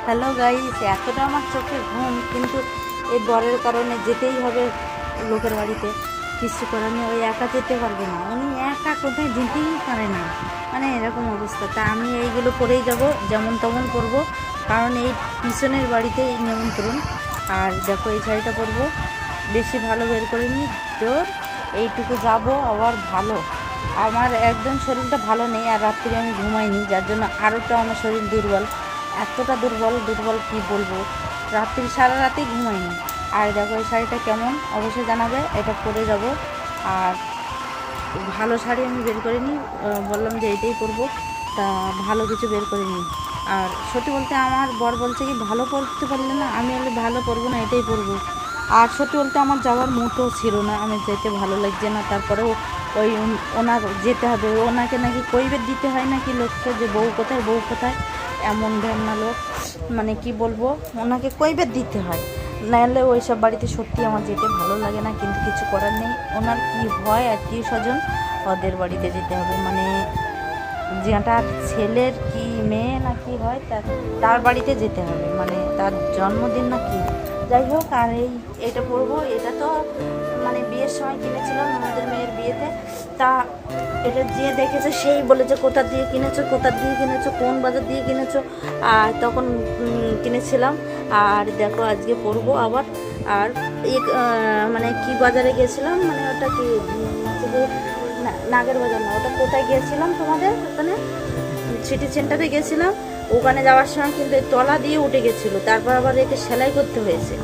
Hello guys, এতটা আমার চোখে ঘুম, কিন্তু এই বরের কারণে যেতেই হবে লোকের বাড়িতে। কিছু করার নেই, ওই একা যেতে পারবে না, উনি একা কোথায় যেতেই পারে না, মানে এরকম অবস্থা। তা আমি এইগুলো পরেই যাব, যেমন তেমন করবো, কারণ এই পিছনের বাড়িতেই নিমন্ত্রণ। আর দেখো এই শাড়িটা পরবো, বেশি ভালো বের করিনি, তোর এইটুকু যাব আবার ভালো। আমার একদম শরীরটা ভালো নেই, আর রাত্রে আমি ঘুমাইনি, যার জন্য আরোটা আমার শরীর দুর্বল, এতটা দুর্বল কি বলবো, রাত্রি সারা রাতেই ঘুমাইনি। আর দেখো এই শাড়িটা কেমন অবশ্যই জানাবে, এটা পরে যাব। আর ভালো শাড়ি আমি বের করিনি, বললাম যে এইটাই পরবো, তা ভালো কিছু বের করিনি। আর সত্যি বলতে আমার বর বলছে কি ভালো পরতে পারলে না, আমি বলি ভালো পরবো না, এটাই পরবো। আর সত্যি বলতে আমার যাওয়ার মুডও ছিল না, আমি যেতে ভালো লাগছে না, তারপরেও ওই ওনার যেতে হবে, ওনাকে নাকি কৈবের দিতে হয় নাকি লোককে, যে বউ কোথায় বউ কোথায়, এমন ঢ্যামনা লোক, মানে কি বলবো, ওনাকে কৈবের দিতে হয়, নাহলে ওই সব বাড়িতে সত্যি আমার যেতে ভালো লাগে না। কিন্তু কিছু করার নেই, ওনার কি হয় আত্মীয় স্বজন, ওদের বাড়িতে যেতে হবে, মানে যেটার ছেলের কি মেয়ে না কি হয়, তার বাড়িতে যেতে হবে, মানে তার জন্মদিন না কি, যাই হোক। আর এটা পরবো, এটা তো মানে বিয়ের সময় কিনেছিলাম আমাদের মেয়ের বিয়েতে, তা এটা যে দেখেছে সেই বলেছে কোথা দিয়ে কিনেছো, কোন বাজার দিয়ে কিনেছো, আর তখন কিনেছিলাম। আর দেখো আজকে পরবো আবার। আর মানে কি বাজারে গেছিলাম, মানে ওটা কি হচ্ছে যে নাগের বাজার না, ওটা কোথায় গিয়েছিলাম তোমাদের ওখানে, সিটি সেন্টারে গেছিলাম। ওখানে যাওয়ার সময় কিন্তু এই তলা দিয়ে উঠে গেছিলো, তারপর আবার একে সেলাই করতে হয়েছে,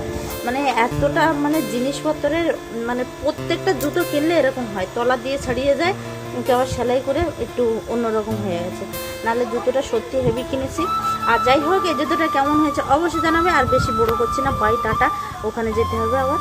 মানে এতটা মানে জিনিসপত্রের, মানে প্রত্যেকটা জুতো কিনলে এরকম হয়, তলা দিয়ে ছাড়িয়ে যায়, ওকে আবার সেলাই করে একটু অন্যরকম হয়ে গেছে, নাহলে জুতোটা সত্যি হেভি কিনেছি। আর যাই হোক, এই জুতোটা কেমন হয়েছে অবশ্যই জানাবে, আর বেশি বড় করছি না, বাই টাটা, ওখানে যেতে হবে আবার।